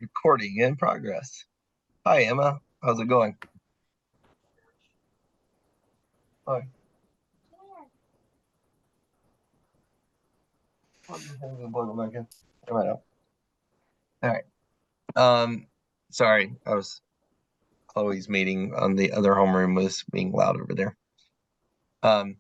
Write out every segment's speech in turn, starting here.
Recording in progress. Hi, Emma. How's it going? Hi. Plug this in and plug it back in. Right now. All right. Um, sorry, I was Chloe's meeting on the other homeroom was being loud over there. All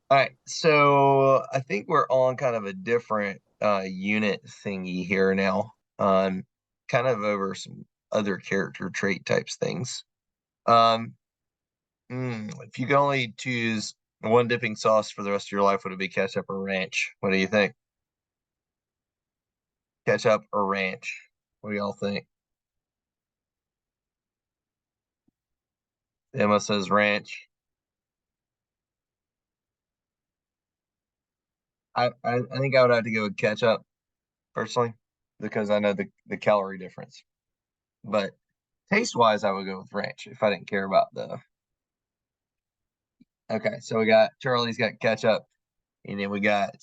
right. So I think we're on kind of a different unit thingy here now. Kind of over some other character trait types things. Um, if you could only choose one dipping sauce for the rest of your life, would it be ketchup or ranch? What do you think? Ketchup or ranch? What do y'all think? Emma says ranch. I think I would have to go with ketchup personally because I know the calorie difference. But taste wise, I would go with ranch if I didn't care about the. Okay, so we got Charlie's got ketchup, and then we got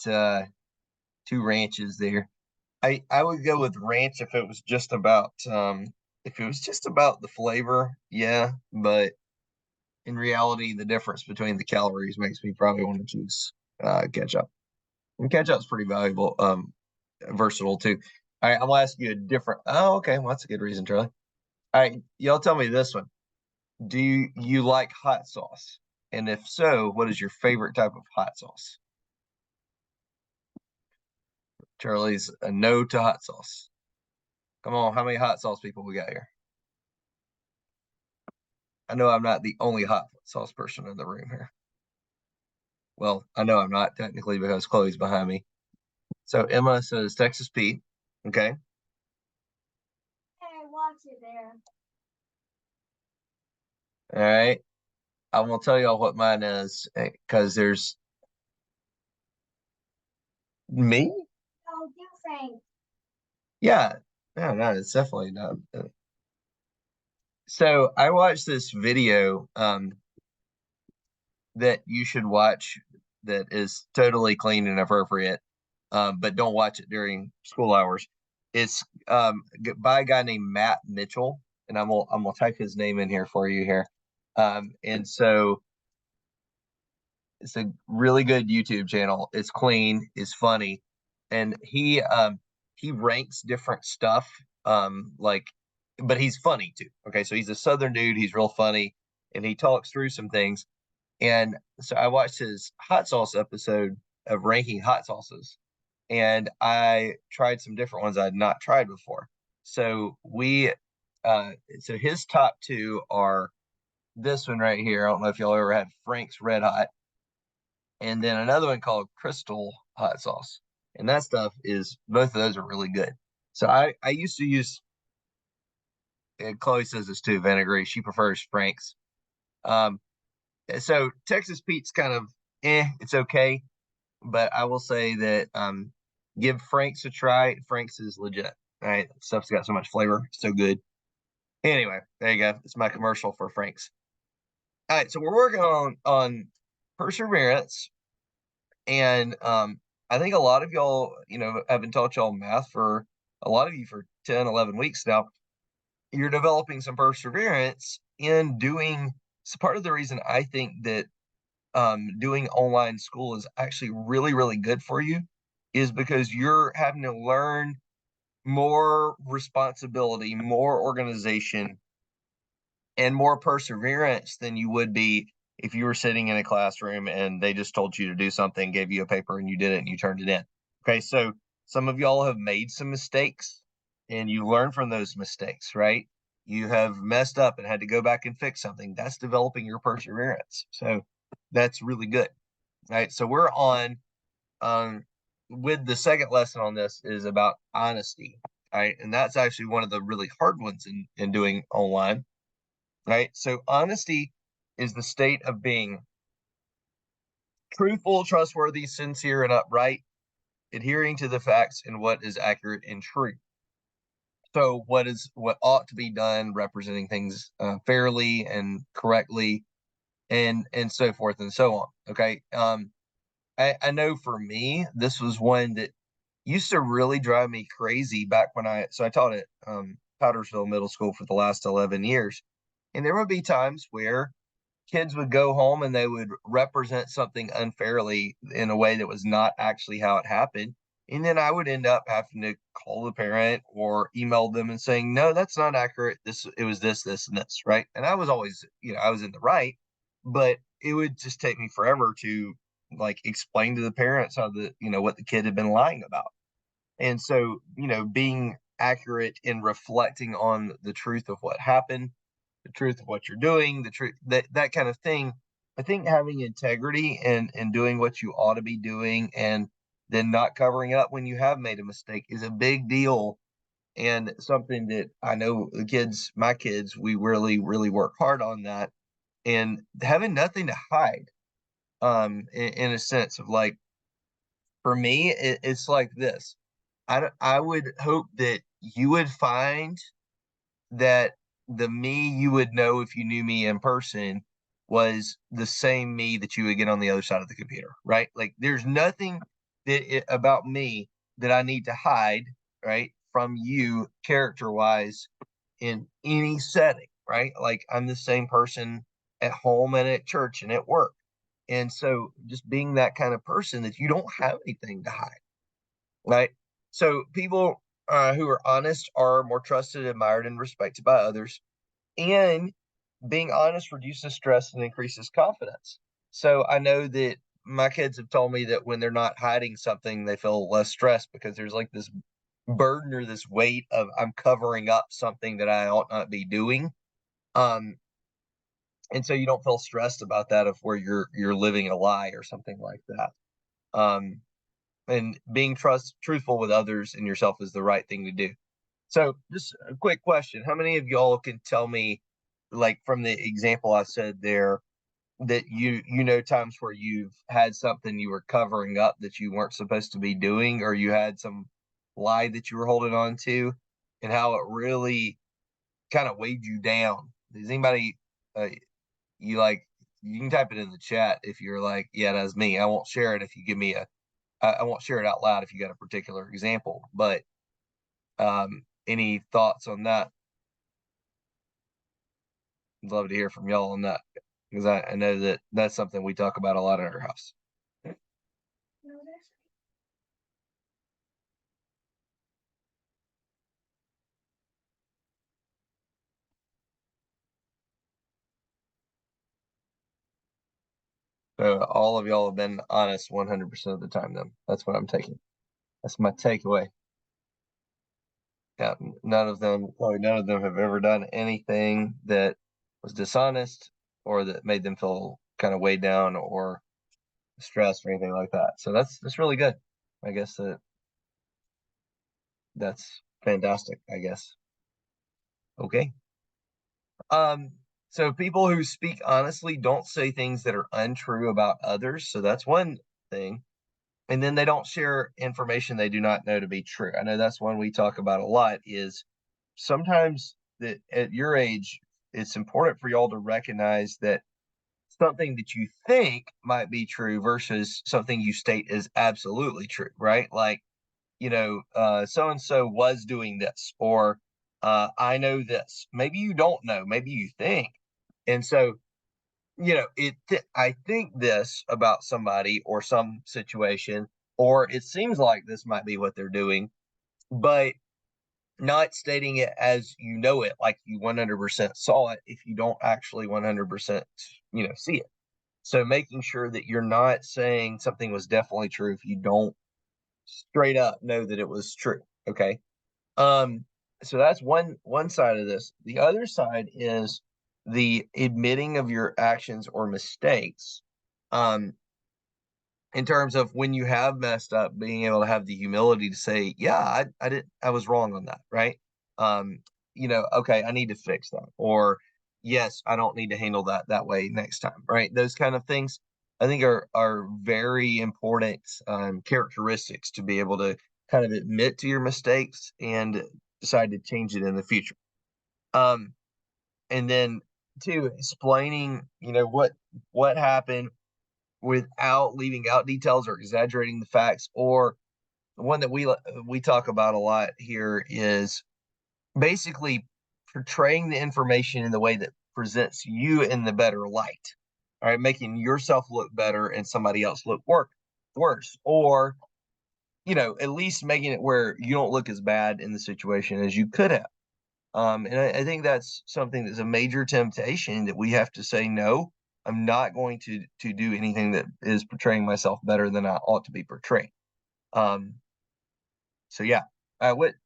two ranches there. I would go with ranch if it was just about the flavor, yeah. But in reality, the difference between the calories makes me probably want to choose ketchup. And ketchup's pretty valuable, versatile too. All right, I'm gonna ask you a different. Oh, okay, well that's a good reason, Charlie. All right, y'all tell me this one. Do you like hot sauce? And if so, what is your favorite type of hot sauce? Charlie's a no to hot sauce. Come on, how many hot sauce people we got here? I know I'm not the only hot sauce person in the room here. Well, I know I'm not technically because Chloe's behind me. So Emma says Texas Pete. Okay. Hey, watch it there. All right. I won't tell y'all what mine is because there's me. No, do Frank. Yeah. No, it's definitely not. So I watched this video that you should watch that is totally clean and appropriate, but don't watch it during school hours. It's by a guy named Matt Mitchell, and I'm gonna type his name in here for you here. And so it's a really good YouTube channel. It's clean, it's funny, and he ranks different stuff. Like, but he's funny too. Okay, so he's a Southern dude. He's real funny, and he talks through some things. And so I watched his hot sauce episode of ranking hot sauces, and I tried some different ones I had not tried before. So so his top two are this one right here. I don't know if y'all ever had Frank's Red Hot, and then another one called Crystal Hot Sauce. And that stuff is both of those are really good. So I used to use. And Chloe says this too. Vinegary. She prefers Frank's. Um, so Texas Pete's kind of it's okay, but I will say that give Frank's a try. Frank's is legit. All right, stuff's got so much flavor, so good. Anyway, there you go. It's my commercial for Frank's. All right, so we're working on Perseverance, and I think a lot of y'all, have been taught y'all math for a lot of you for 10, 11 weeks now. You're developing some perseverance in doing. So part of the reason I think that doing online school is actually really, really good for you is because you're having to learn more responsibility, more organization, and more perseverance than you would be if you were sitting in a classroom and they just told you to do something, gave you a paper, and you did it and you turned it in. Okay, so some of y'all have made some mistakes and you learn from those mistakes, right? You have messed up and had to go back and fix something. That's developing your perseverance. So that's really good. Right. So we're on um with the second lesson on this is about honesty. Right. And that's actually one of the really hard ones in doing online. Right. So honesty is the state of being truthful, trustworthy, sincere, and upright, adhering to the facts and what is accurate and true. So what ought to be done, representing things fairly and correctly, and so forth and so on. Okay. I know for me, this was one that used to really drive me crazy back when I taught it. Powdersville Middle School for the last 11 years. And there would be times where kids would go home and they would represent something unfairly in a way that was not actually how it happened. And then I would end up having to call the parent or email them and saying, no, that's not accurate. It was this, and this, right? And I was always, I was in the right, but it would just take me forever to like explain to the parents how what the kid had been lying about. And so, being accurate in reflecting on the truth of what happened, the truth of what you're doing, the truth that kind of thing. I think having integrity and doing what you ought to be doing and then not covering up when you have made a mistake is a big deal and something that I know my kids, we really, really work hard on that and having nothing to hide. In a sense of like, for me, it's like this. I would hope that you would find that the me you would know if you knew me in person was the same me that you would get on the other side of the computer, right? Like there's nothing about me that I need to hide, right, from you character wise in any setting, right? Like I'm the same person at home and at church and at work. And so just being that kind of person that you don't have anything to hide, right? So people who are honest are more trusted, admired, and respected by others. And being honest reduces stress and increases confidence. So I know that my kids have told me that when they're not hiding something, they feel less stressed because there's like this burden or this weight of I'm covering up something that I ought not be doing. Um, and so you don't feel stressed about that of where you're living a lie or something like that. Um, and being truthful with others and yourself is the right thing to do. So just a quick question. How many of y'all can tell me, like from the example I said there, that you know times where you've had something you were covering up that you weren't supposed to be doing, or you had some lie that you were holding on to, and how it really kind of weighed you down? Does anybody uh, you like you can type it in the chat if you're like, yeah, that's me. I won't share it if you give me I won't share it out loud if you got a particular example, but any thoughts on that? I'd love to hear from y'all on that because I know that that's something we talk about a lot in our house. No, there's So all of y'all have been honest 100% of the time. Then that's what I'm taking. That's my takeaway. Yeah, none of them have ever done anything that was dishonest or that made them feel kind of weighed down or stressed or anything like that. So that's really good. I guess that's fantastic. I guess. Okay. Um, so people who speak honestly don't say things that are untrue about others. So that's one thing. And then they don't share information they do not know to be true. I know that's one we talk about a lot is sometimes that at your age, it's important for y'all to recognize that something that you think might be true versus something you state is absolutely true, right? Like, so and so was doing this, or I know this. Maybe you don't know, maybe you think. And so, I think this about somebody or some situation, or it seems like this might be what they're doing, but not stating it as you know it, like you 100% saw it, if you don't actually 100%, see it. So making sure that you're not saying something was definitely true if you don't straight up know that it was true. Okay. Um, so that's one side of this. The other side is the admitting of your actions or mistakes. Um, in terms of when you have messed up, being able to have the humility to say, yeah, I was wrong on that, right? Um, okay, I need to fix that, or yes, I don't need to handle that way next time, right? Those kind of things I think are very important characteristics to be able to kind of admit to your mistakes and decide to change it in the future. Um, and then two, explaining, what happened without leaving out details or exaggerating the facts. Or the one that we talk about a lot here is basically portraying the information in the way that presents you in the better light. All right, making yourself look better and somebody else look worse, or at least making it where you don't look as bad in the situation as you could have. And I think that's something that's a major temptation that we have to say no. I'm not going to do anything that is portraying myself better than I ought to be portraying. Um, so yeah,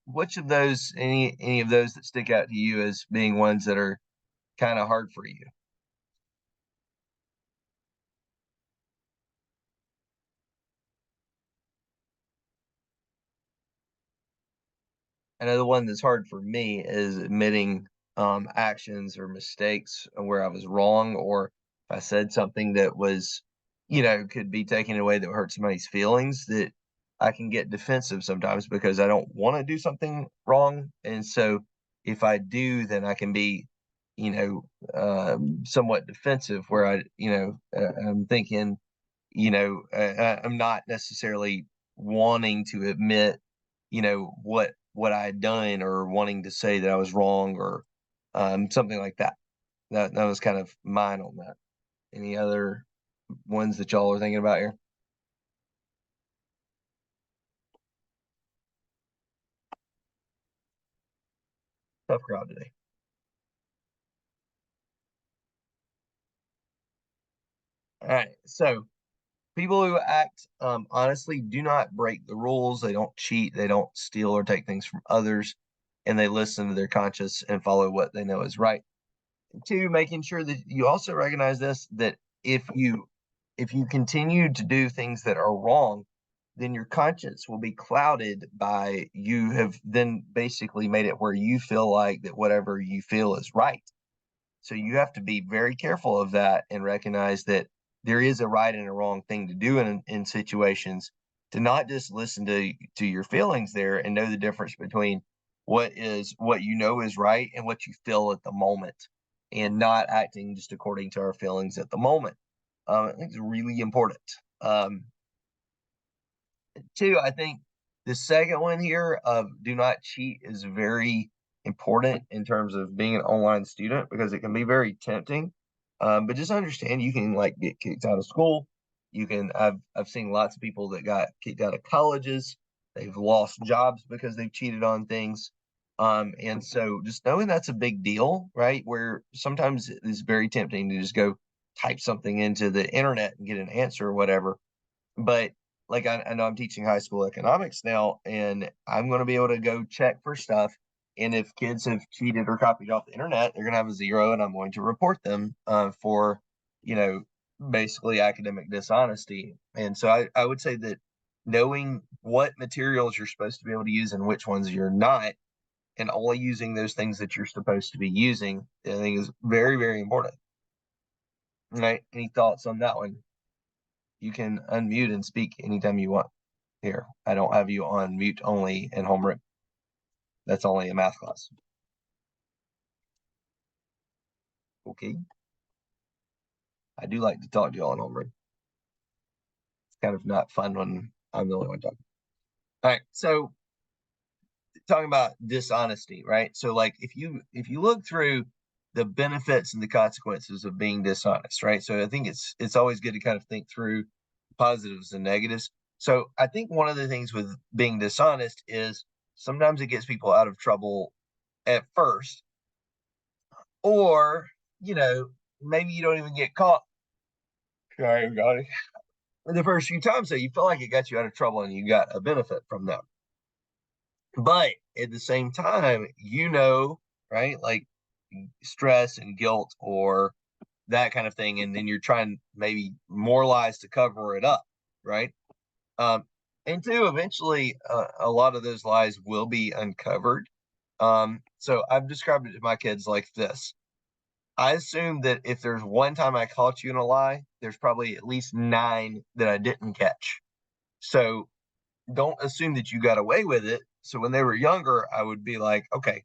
which of those any of those that stick out to you as being ones that are kind of hard for you? Another one that's hard for me is admitting actions or mistakes where I was wrong, or if I said something that was, could be taken away that hurt somebody's feelings. That I can get defensive sometimes because I don't want to do something wrong, and so if I do, then I can be, somewhat defensive. Where I'm thinking, I'm not necessarily wanting to admit, what I had done, or wanting to say that I was wrong, or something like that. That was kind of mine on that. Any other ones that y'all are thinking about here? Tough crowd today. All right, so people who act honestly do not break the rules. They don't cheat. They don't steal or take things from others, and they listen to their conscience and follow what they know is right. Two, making sure that you also recognize this, that if you continue to do things that are wrong, then your conscience will be clouded by you have then basically made it where you feel like that whatever you feel is right. So you have to be very careful of that and recognize that there is a right and a wrong thing to do in situations, to not just listen to your feelings there and know the difference between what is right and what you feel at the moment, and not acting just according to our feelings at the moment. I think it's really important. Um, Two, I think the second one here of do not cheat is very important in terms of being an online student, because it can be very tempting. But just understand you can like get kicked out of school. I've seen lots of people that got kicked out of colleges. They've lost jobs because they've cheated on things. And so just knowing that's a big deal, right? Where sometimes it's very tempting to just go type something into the internet and get an answer or whatever. But like I know I'm teaching high school economics now, and I'm going to be able to go check for stuff. And if kids have cheated or copied off the internet, they're going to have a zero, and I'm going to report them for, you know, basically academic dishonesty. And so I would say that knowing what materials you're supposed to be able to use and which ones you're not, and only using those things that you're supposed to be using, I think is very, very important. Right? Any thoughts on that one? You can unmute and speak anytime you want. Here, I don't have you on mute only in homeroom. That's only a math class. Okay. I do like to talk to y'all in homeroom. It's kind of not fun when I'm the only one talking. All right. So talking about dishonesty, right? So like if you look through the benefits and the consequences of being dishonest, right? So I think it's always good to kind of think through positives and negatives. So I think one of the things with being dishonest is sometimes it gets people out of trouble at first, or maybe you don't even get caught. Sorry, everybody. The first few times, so you feel like it got you out of trouble and you got a benefit from them. But at the same time, right, like stress and guilt or that kind of thing, and then you're trying maybe more lies to cover it up, right? Um, and two, eventually, a lot of those lies will be uncovered. So I've described it to my kids like this: I assume that if there's one time I caught you in a lie, there's probably at least nine that I didn't catch. So don't assume that you got away with it. So when they were younger, I would be like, okay,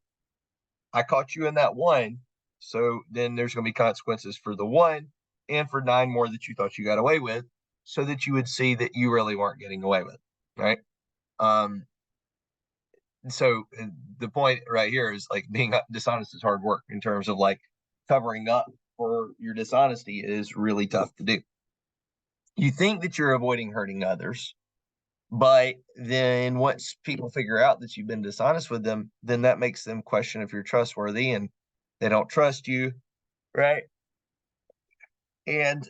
I caught you in that one. So then there's going to be consequences for the one and for nine more that you thought you got away with, so that you would see that you really weren't getting away with it. Right. Um, so the point right here is like being dishonest is hard work in terms of like covering up for your dishonesty is really tough to do. You think that you're avoiding hurting others, but then once people figure out that you've been dishonest with them, then that makes them question if you're trustworthy and they don't trust you, right? And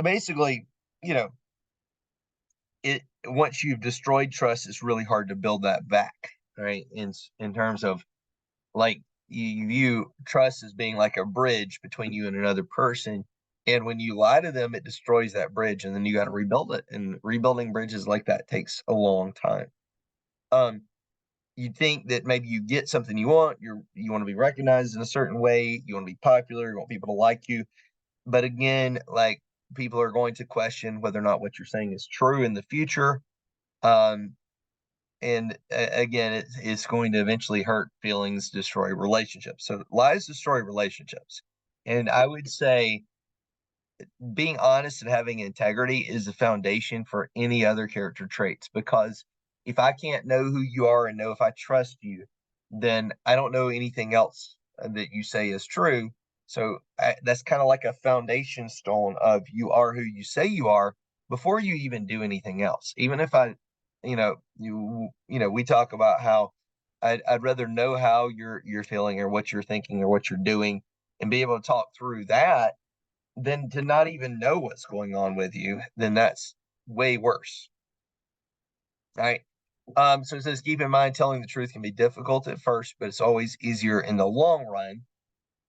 basically, you know, it once you've destroyed trust, it's really hard to build that back, right? In terms of like you view trust as being like a bridge between you and another person. And when you lie to them, it destroys that bridge, and then you got to rebuild it. And rebuilding bridges like that takes a long time. Um, you think that maybe you get something you want, you want to be recognized in a certain way, you want to be popular, you want people to like you. But again, like people are going to question whether or not what you're saying is true in the future. Um, and again, it's going to eventually hurt feelings, destroy relationships. So lies destroy relationships. And I would say being honest and having integrity is the foundation for any other character traits, because if I can't know who you are and know if I trust you, then I don't know anything else that you say is true. So that's kind of like a foundation stone of you are who you say you are before you even do anything else. Even if we talk about how I'd rather know how you're feeling or what you're thinking or what you're doing and be able to talk through that than to not even know what's going on with you, then that's way worse, right? So it says, keep in mind, telling the truth can be difficult at first, but it's always easier in the long run.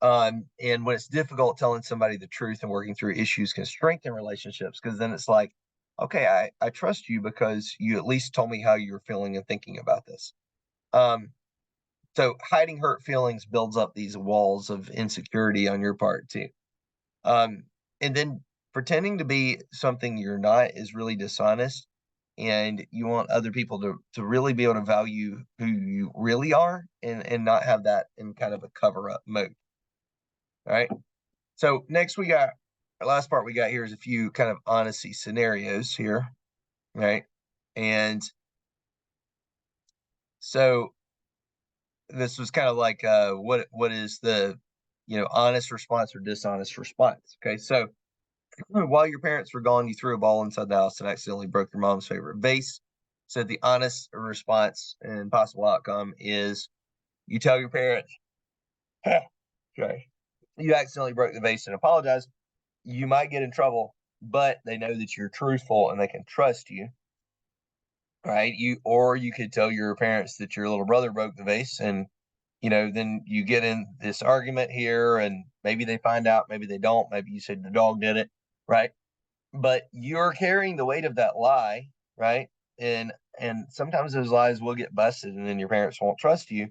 And when it's difficult, telling somebody the truth and working through issues can strengthen relationships because then it's like, okay, I trust you because you at least told me how you're feeling and thinking about this. Um, so hiding hurt feelings builds up these walls of insecurity on your part too. Um, and then pretending to be something you're not is really dishonest. And you want other people to really be able to value who you really are and not have that in kind of a cover up mode. All right. So next we got our last part we got here is a few kind of honesty scenarios here. Right. And so this was kind of like what is the honest response or dishonest response. Okay. So while your parents were gone, you threw a ball inside the house and accidentally broke your mom's favorite vase. So the honest response and possible outcome is you tell your parents, okay, you accidentally broke the vase and apologize. You might get in trouble, but they know that you're truthful and they can trust you, right? You could tell your parents that your little brother broke the vase, and then you get in this argument here, and maybe they find out, maybe they don't, maybe you said the dog did it, right? But you're carrying the weight of that lie, right? And sometimes those lies will get busted and then your parents won't trust you.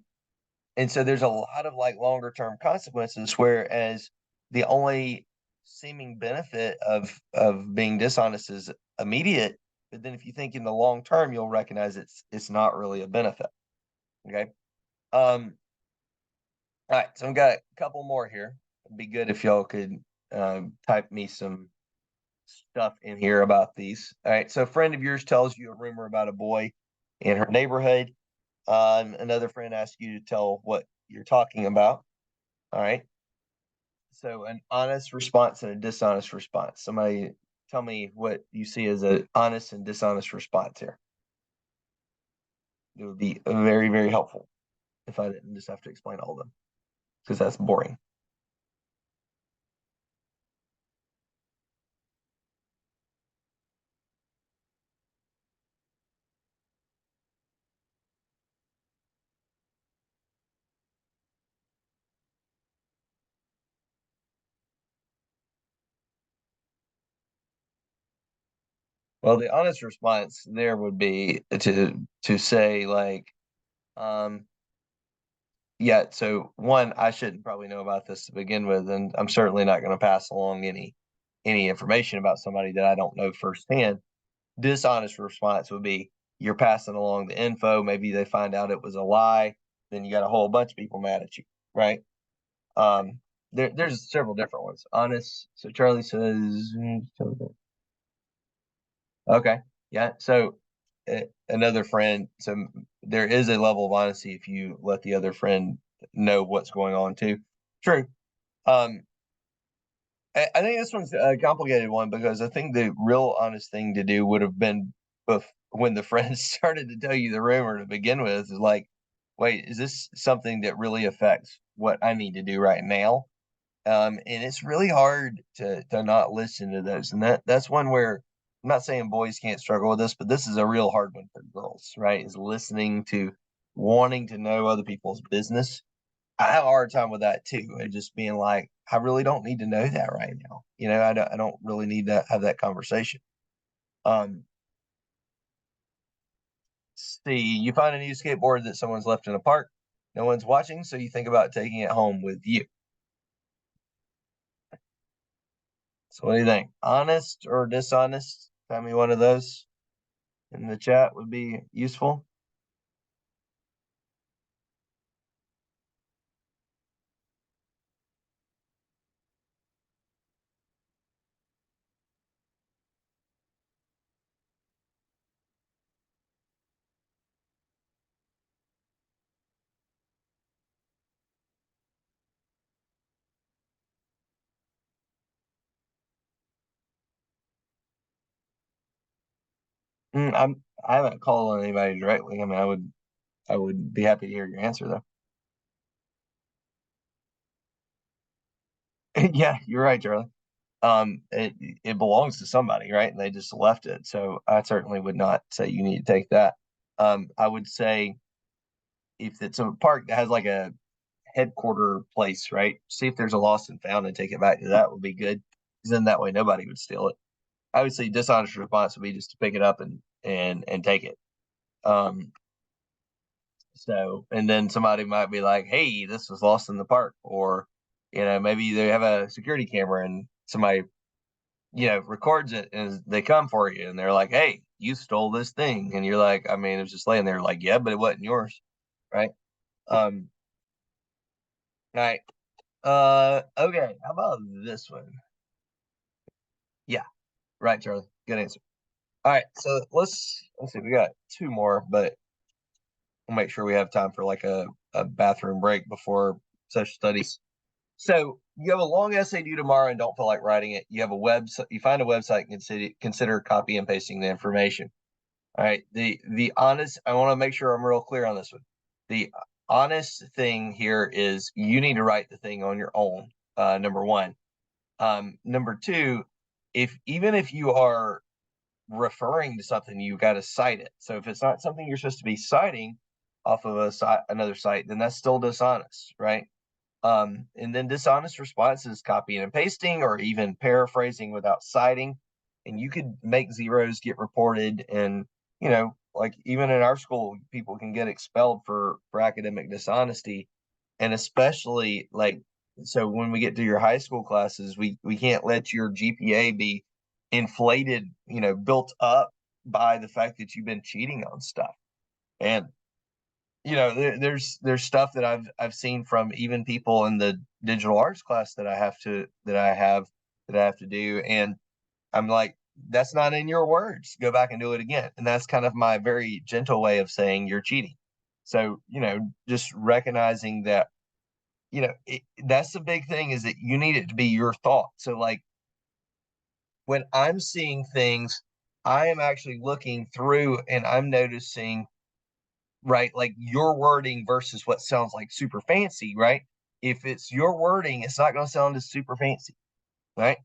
And so there's a lot of like longer term consequences, whereas the only seeming benefit of being dishonest is immediate. But then if you think in the long term, you'll recognize it's not really a benefit. Okay. All right, so I've got a couple more here. It'd be good if y'all could type me some stuff in here about these. All right. So a friend of yours tells you a rumor about a boy in her neighborhood. Another friend asks you to tell what you're talking about. All right. So an honest response and a dishonest response. Somebody tell me what you see as an honest and dishonest response here. It would be very, very helpful if I didn't just have to explain all of them because that's boring. Well, the honest response there would be to say like, um, yeah, so one, I shouldn't probably know about this to begin with, and I'm certainly not going to pass along any information about somebody that I don't know firsthand. Dishonest response would be you're passing along the info, maybe they find out it was a lie, then you got a whole bunch of people mad at you, right? There's several different ones. Honest, so Charlie says okay. Yeah. So another friend. So there is a level of honesty if you let the other friend know what's going on too. True. Um, I think this one's a complicated one because I think the real honest thing to do would have been when the friend started to tell you the rumor to begin with. Is like, wait, is this something that really affects what I need to do right now? And it's really hard to not listen to those. And that's one where I'm not saying boys can't struggle with this, but this is a real hard one for girls, right? Is listening to wanting to know other people's business. I have a hard time with that too, and just being like, I really don't need to know that right now. I don't really need to have that conversation. Um, see, you find a new skateboard that someone's left in a park, no one's watching, so you think about taking it home with you. So what do you think? Honest or dishonest? Tell me one of those in the chat would be useful. I haven't called on anybody directly. I mean, I would be happy to hear your answer though. Yeah, you're right, Charlie. It belongs to somebody, right? And they just left it. So I certainly would not say you need to take that. I would say if it's a park that has like a headquarter place, right? See if there's a lost and found and take it back to that would be good. Because then that way nobody would steal it. Obviously, dishonest response would be just to pick it up and take it. Um, so and then somebody might be like, "Hey, this was lost in the park," or maybe they have a security camera and somebody records it and they come for you and they're like, "Hey, you stole this thing," and you're like, "I mean, it was just laying there." Like, "Yeah, but it wasn't yours," right? Um, right. Okay. How about this one? Yeah, right, Charlie. Good answer. All right, so let's see. We got two more, but we'll make sure we have time for like a bathroom break before social studies. So you have a long essay due tomorrow and don't feel like writing it. You have a website. You find a website and consider copy and pasting the information. All right. The honest. I want to make sure I'm real clear on this one. The honest thing here is you need to write the thing on your own. Number one. Number two, if even if you are referring to something, you got to cite it. So if it's not something you're supposed to be citing off of another site, then that's still dishonest, right? And then dishonest responses, copying and pasting, or even paraphrasing without citing. And you could make zeros get reported. And, like even in our school, people can get expelled for academic dishonesty. And especially like, so when we get to your high school classes, we can't let your GPA be inflated, built up by the fact that you've been cheating on stuff. And there's stuff that I've seen from even people in the digital arts class that I have to do, and I'm like, that's not in your words. Go back and do it again. And that's kind of my very gentle way of saying you're cheating. So just recognizing that that's the big thing, is that you need it to be your thought. So like when I'm seeing things, I am actually looking through and I'm noticing, right? Like your wording versus what sounds like super fancy, right? If it's your wording, it's not going to sound as super fancy, right?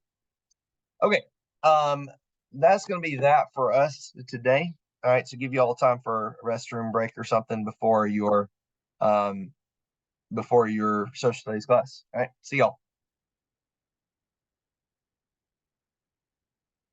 Okay. Um, that's going to be that for us today. All right. So give you all time for a restroom break or something um, before your social studies class. All right. See y'all.